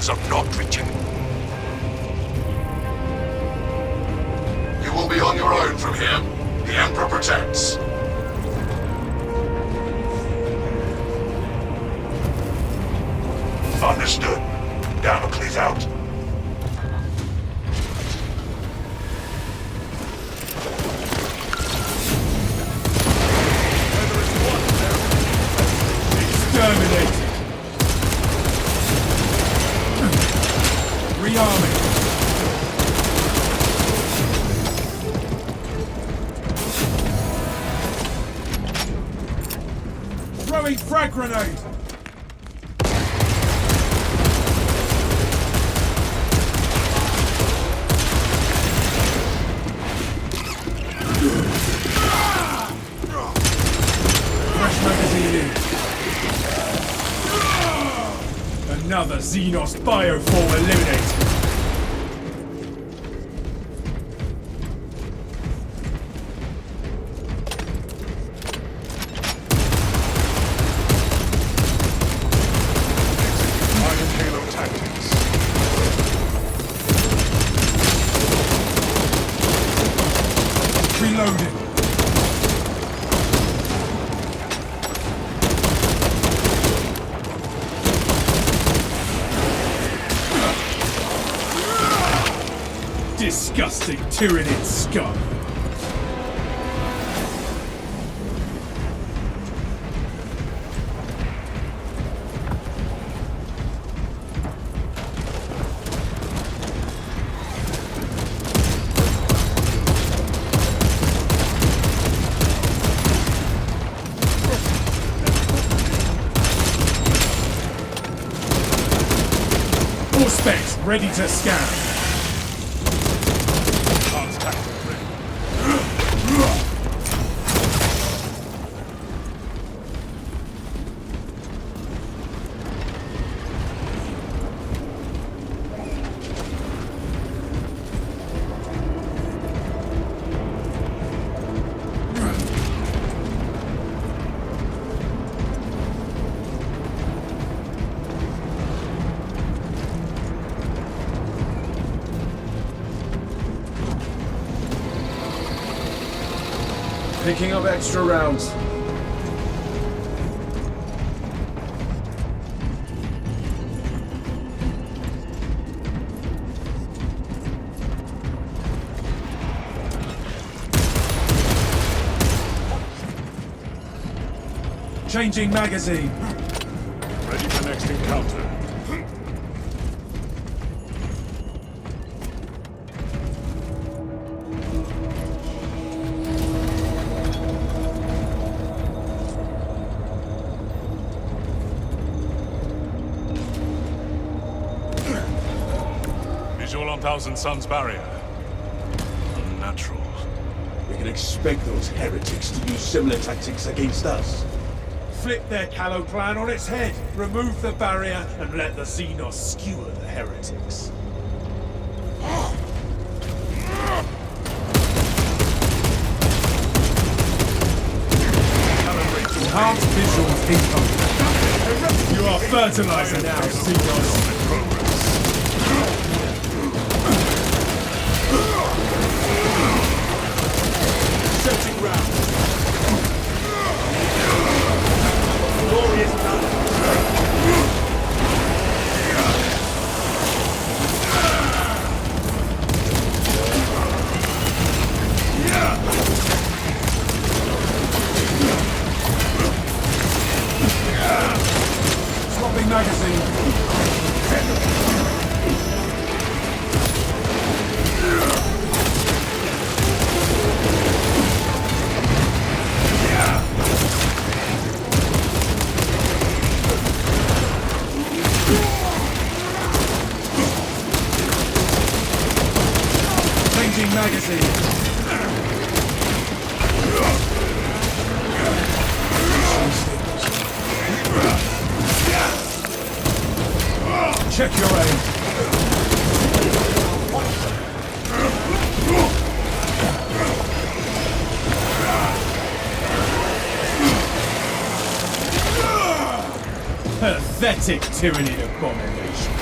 chances of not reaching. You will be on your own from here. The Emperor protects. Understood. Damocles out. Exterminated! Rearming! Throwing frag grenade! Fresh magazine in. Another Xenos bioform eliminated. Iron Halo tactics. Reloading. Disgusting Tyranid scum. All specs ready to scan. Advanced tactics ready. Picking up extra rounds. Changing magazine. Ready for next encounter. Visual on Thousand Suns barrier. Unnatural. We can expect those heretics to use similar tactics against us. Flip their Callow plan on its head. Remove the barrier and let the Xenos skewer the heretics. Enhanced visuals incoming. You are fertilizer now, Xenos. Searching round. Glorious done. Swapping magazine. Changing magazine. Check your aim. Pathetic Tyranid abomination.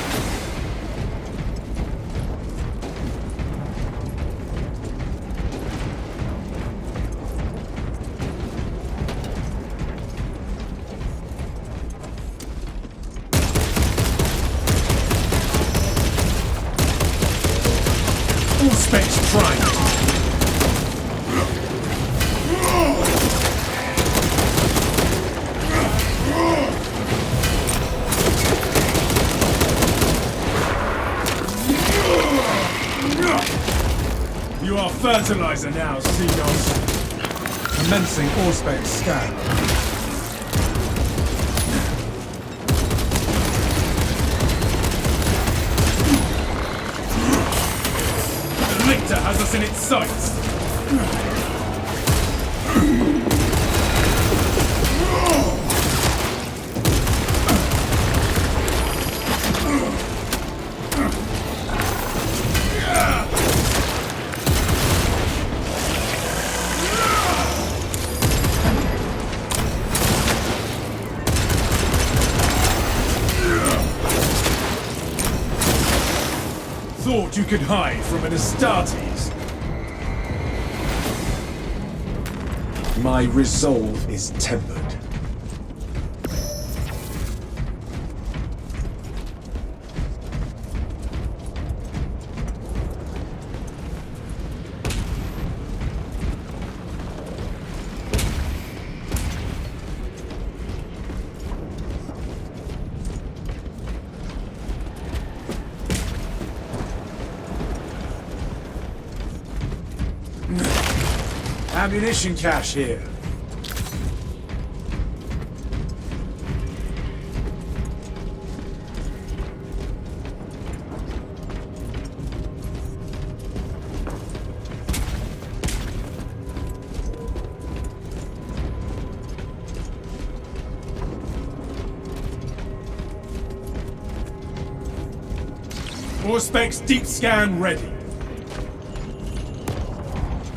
Auspex trying. You are fertilizer now, Xenos. Commencing Auspex scan. The Lictor has us in its sights. Thought you could hide from an Astartes. My resolve is tempered. Ammunition cache here. Auspex deep scan ready.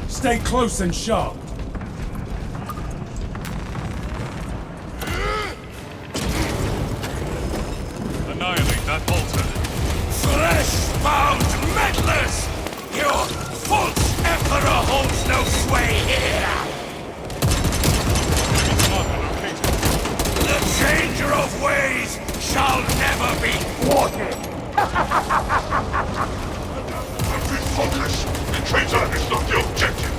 Stay close and sharp. Annihilate that bolter. Flesh-bound meddlers! Your false emperor holds no sway here! Marker located. The changer of ways shall never be thwarted! Every focus! The traitor is not the objective!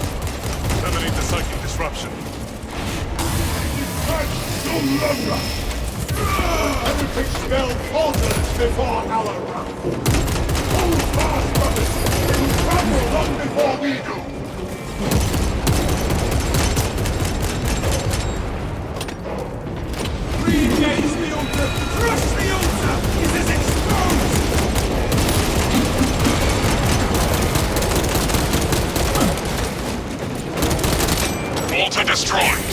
Terminate the psychic disruption. No longer! Everything spell falters before our round! Hold fast, brothers! You trample long before we do! Re-engage the altar! Crush the altar! It is exposed! Altar destroyed!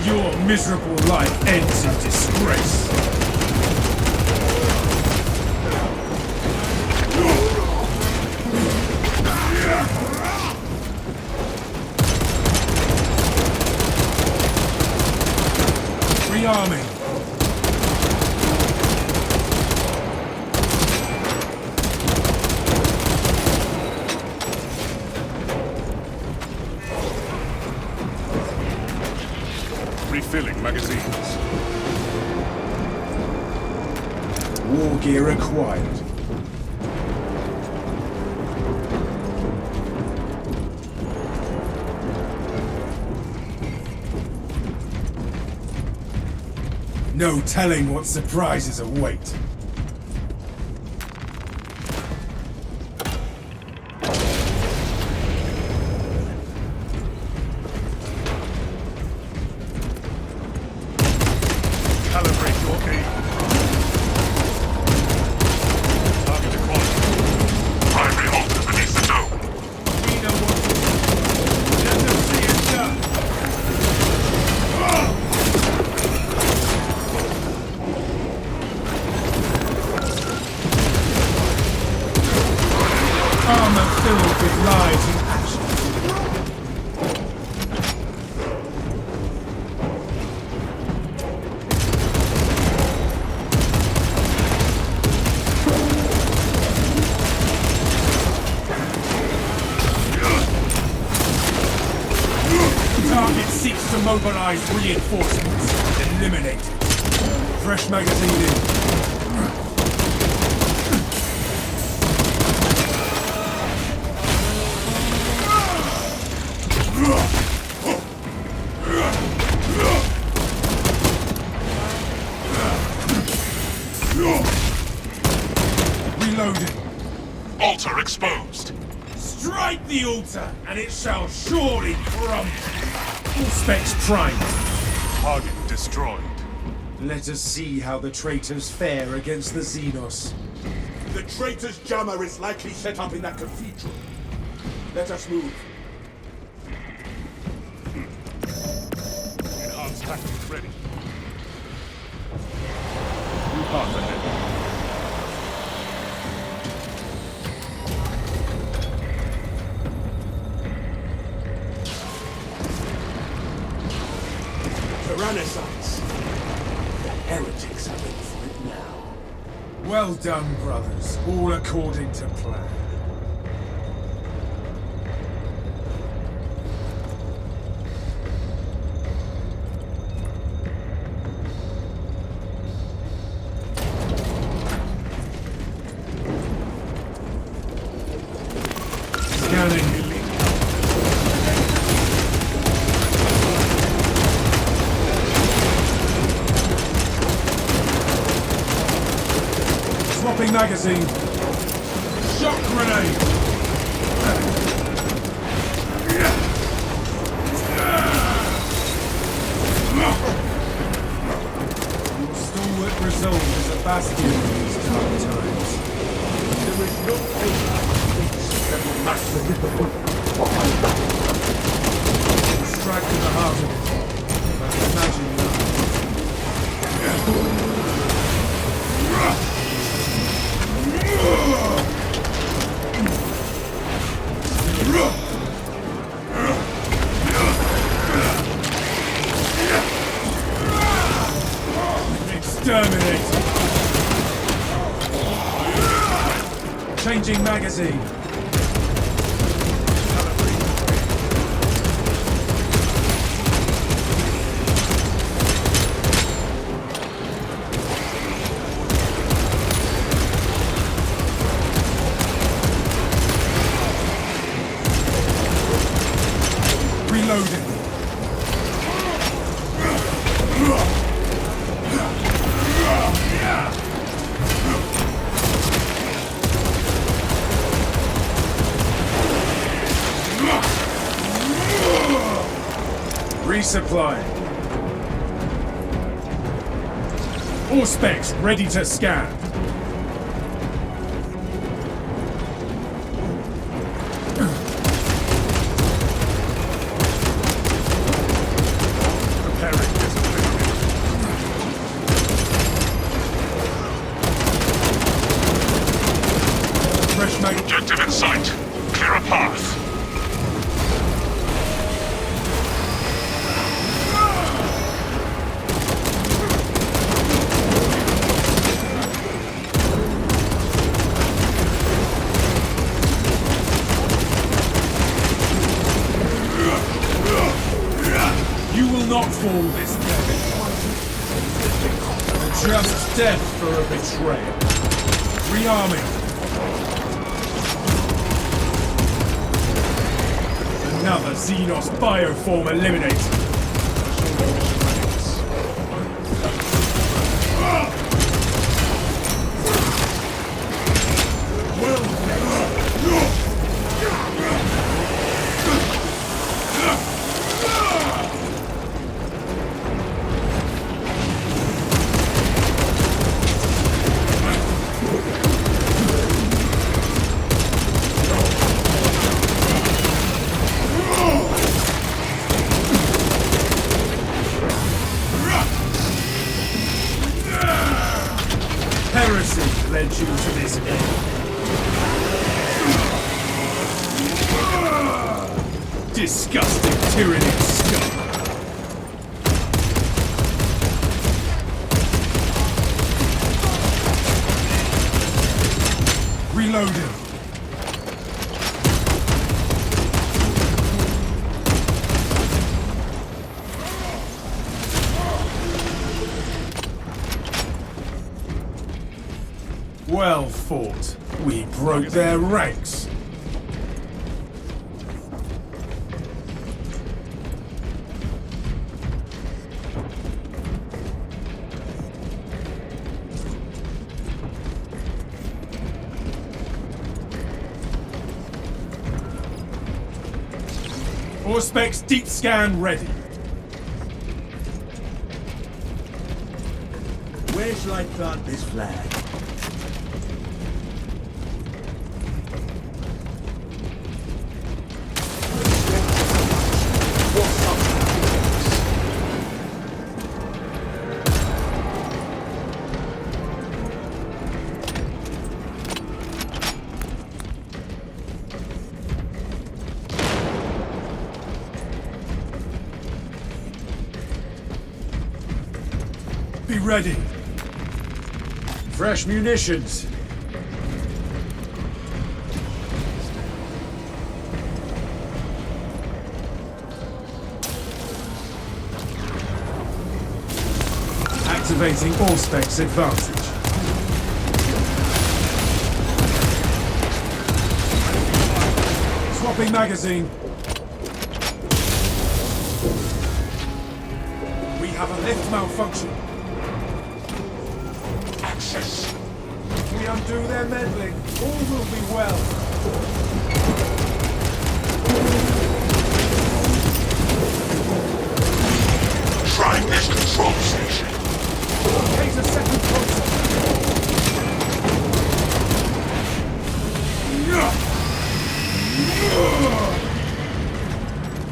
Your miserable life ends in disgrace. Rearming. Refilling magazines. War gear acquired. No telling what surprises await. Calibrate your aim. Target acquired. Primary altar beneath the dome! We know what to do. Let them see it done. Target seeks to mobilize reinforcements. Eliminate it. Fresh magazine in. Reloading. Altar exposed. Strike the altar, and it shall surely crumble. All specs primed. Target destroyed. Let us see how the traitors fare against the Xenos. The traitor's jammer is likely set up in that cathedral. Let us move. Enhanced tactics ready. New path ahead. Renaissance. The heretics are in for it now. Well done, brothers. All according to plan. Scanning. Swapping magazine. Shock grenade. Your stalwart resolve is a bastion in these dark times. There is no hope that will match the Strike to the heart of it. But imagine none. Exterminate! Changing magazine. Reloading. Resupplying. All specs ready to scan. Preparing discipline. Fresh mag. Objective in sight. Clear a path. You will not fall this day. Just death for a betrayal. Rearming. Another Xenos bioform eliminated. Heresy led you to this end. Disgusting tyranny scum. Reloading. Well fought. We broke their ranks. Auspex deep scan ready. Where shall I plant this flag? Be ready. Fresh munitions. Activating Auspex advantage. Swapping magazine. We have a lift malfunction. Access. If we undo their meddling, all will be well. Trying this control station. Locate a second console.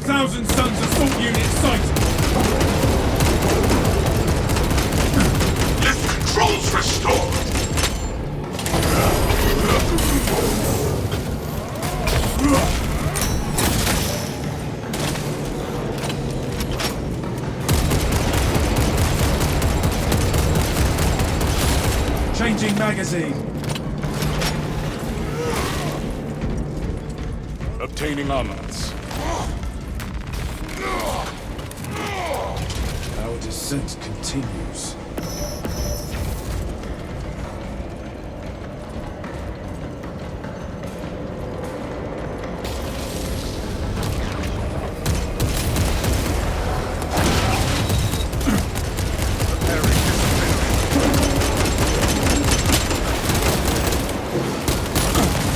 Thousand Suns assault unit sighted. Lift controls restored. Changing magazine. Obtaining armaments. Our descent continues.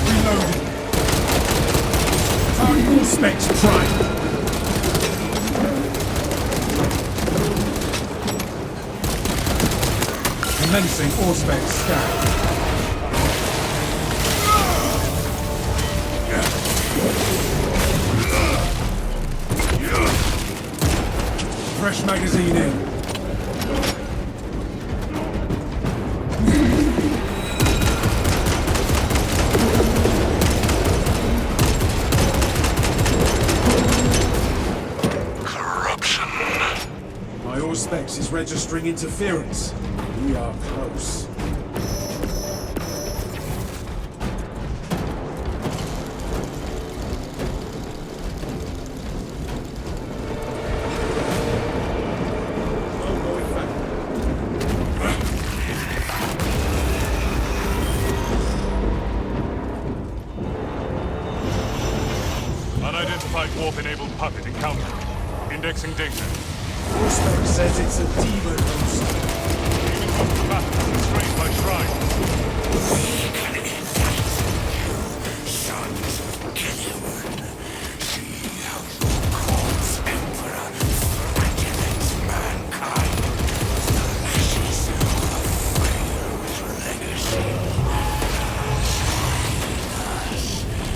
Reloading. Target Auspex prime. Commencing Auspex scan. Fresh magazine in. Corruption. My Auspex is registering interference. We are close. No going back. Unidentified warp-enabled puppet encountered. Indexing data. Auspex says it's a demon host. Combatants restrained by shrines. Sons of Gilead. See how your corpse emperor threatens mankind with the lashes of Pharaoh's legacy. Silence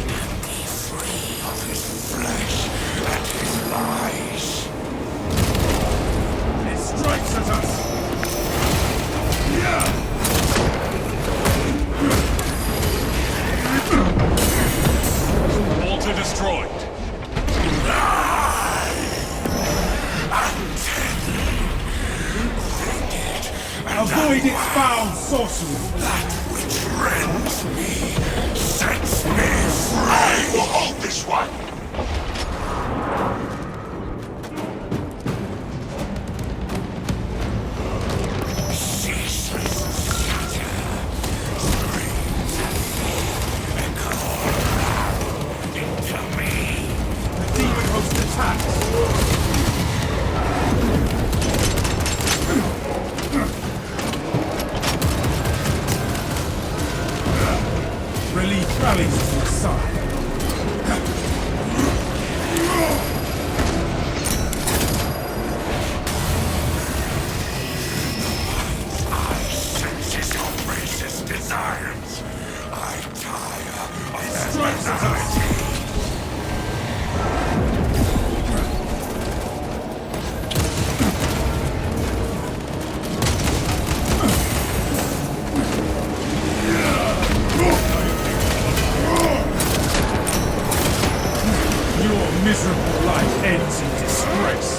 and be free of his flesh and his lies. It strikes at us! Altar destroyed. Avoid its foul sorcery! That which rends me sets me free. We'll hold this one. Ceaseless scatter. Three Life ends in disgrace.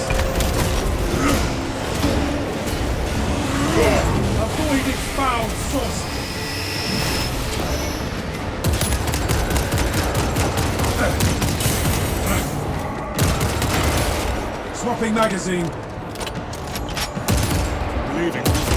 Avoid its foul sauce. Swapping magazine. Leaving.